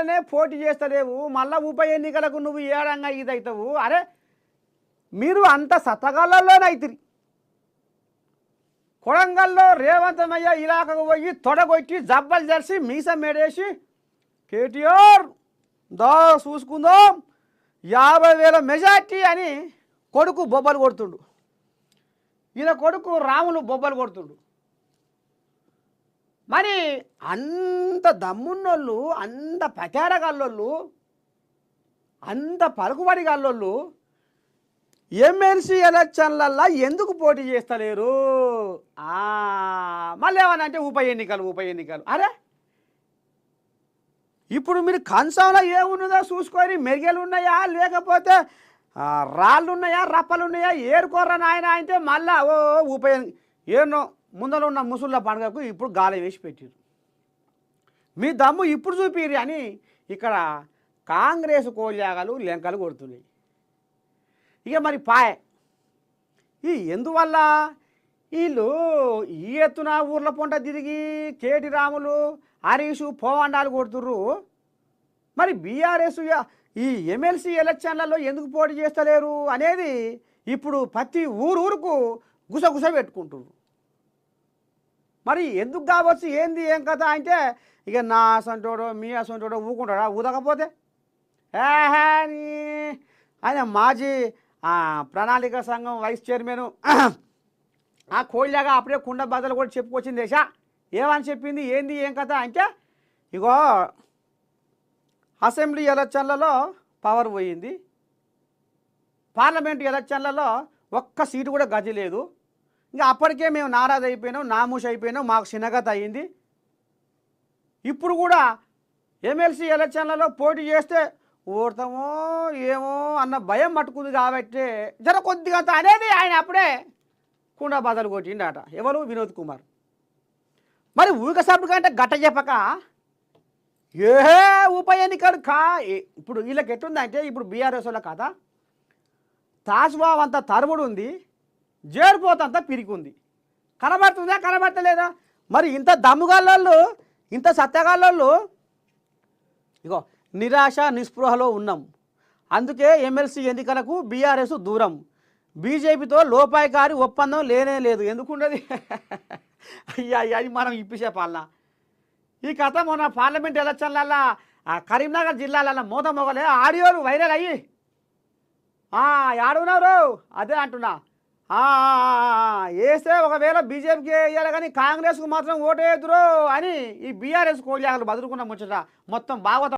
ఎన్నికలనే పోటీ చేస్తలేవు, మళ్ళా ఉప ఎన్నికలకు నువ్వు ఏడంగా ఇదవుతావు. అరే మీరు అంత సతగాళ్ళలోనైతిరి. కొడంగల్లో రేవంతమయ్య ఇలాకకు పోయి తొడగొట్టి జబ్బలు జరిసి మీసం మేడేసి కేటీఆర్ దా చూసుకుందాం 50,000 మెజార్టీ అని కొడుకు బొబ్బలు కొడుతుండు. ఈయన కొడుకు రాములు బొబ్బలు కొడుతుండు. మరి అంత దమ్మున్నోళ్ళు, అంత పచారగాళ్ళోళ్ళు, అంత పలుకుబడి గాళ్ళోళ్ళు ఎమ్మెల్సీ ఎలక్షన్లల్లో ఎందుకు పోటీ చేస్తలేరు? మళ్ళీ ఏమనంటే ఉప ఎన్నికలు. అరే ఇప్పుడు మీరు కంచంలో ఏమున్నదో చూసుకొని మెరిగెలు ఉన్నాయా లేకపోతే రాళ్ళు ఉన్నాయా రప్పలు ఉన్నాయా ఏరుకోర్రా నాయన అంటే మళ్ళా ఉప ఏనో ముందర ఉన్న ముసుళ్ళ పండుగకు ఇప్పుడు గాలి వేసి పెట్టారు. మీ దమ్ము ఇప్పుడు చూపిరి అని ఇక్కడ కాంగ్రెస్ కోల్యాగలు లెంకలు కొడుతున్నాయి. ఇక మరి ఈ ఎందువల్ల వీళ్ళు ఈ ఎత్తున ఊర్ల పొంట తిరిగి కేటి రాములు హరీషు పోవండాలు కొడుతుర్రు. మరి బీఆర్ఎస్ ఈ ఎమ్మెల్సీ ఎలక్షన్లలో ఎందుకు పోటీ చేస్తలేరు అనేది ఇప్పుడు ప్రతి ఊరుకు గుసగుస పెట్టుకుంటున్నారు. మరి ఎందుకు కావచ్చు, ఏంది ఏం కథ అంటే ఇక నా అసంటోడో మీ అసంటోడో ఊకుంటాడా? ఊదకపోతే ఆయన మాజీ ప్రణాళిక సంఘం వైస్ చైర్మన్ ఆ కోయిలాగా అప్పుడే కుండ బద్దలు కూడా చెప్పుకొచ్చింది దేశ. ఏమని చెప్పింది, ఏంది ఏం కథ అంటే ఇగో అసెంబ్లీ ఎలక్షన్లలో పవర్ పోయింది, పార్లమెంట్ ఎలక్షన్లలో ఒక్క సీటు కూడా గది లేదు. ఇంకా అప్పటికే మేము నారాజ్ అయిపోయినాం, నామూష్ అయిపోయినాం, మాకు చిన్నగత అయ్యింది. ఇప్పుడు కూడా ఎమ్మెల్సీ ఎలక్షన్లలో పోటీ చేస్తే ఓడతామో ఏమో అన్న భయం పట్టుకుంది కాబట్టి జర కొద్దిగా అనేది ఆయన అప్పుడే కుండ బదలు కొట్టిండట. ఎవరు? వినోద్ కుమార్. మరి ఊక సభ్యుడు కంటే గట్ట చెప్పక ఉప ఎన్నికలు ఇప్పుడు వీళ్ళకి ఎట్టుందంటే ఇప్పుడు బీఆర్ఎస్ వాళ్ళ కథ తాజ్బాబ్ అంత తరుముడు ఉంది, జేరిపోతంత పిరికుంది. కనబడుతుందా కనబడతలేదా? మరి ఇంత దమ్ముగాళ్ళు, ఇంత సత్యగాళ్ళు ఇగో నిరాశ నిస్పృహలో ఉన్నాం. అందుకే ఎమ్మెల్సీ ఎన్నికలకు బీఆర్ఎస్ దూరం. బీజేపీతో లోపాయికారి ఒప్పందం లేనే లేదు. ఎందుకుండదు? అయ్యా అది మనం ఇప్పిసే పాలన. ఈ కథ మొన్న పార్లమెంట్ ఎలక్షన్లల్లో కరీంనగర్ జిల్లాలలో మోతమొగలే ఆడియోలు వైరల్ అయ్యి ఆడున్నారు. అదే అంటున్నా, వేస్తే ఒకవేళ బీజేపీకి వేయాలి కానీ కాంగ్రెస్కు మాత్రం ఓటేదురు అని ఈ బీఆర్ఎస్ కోళ్ళాగలు బదులుకున్న ముచ్చట మొత్తం భాగవతం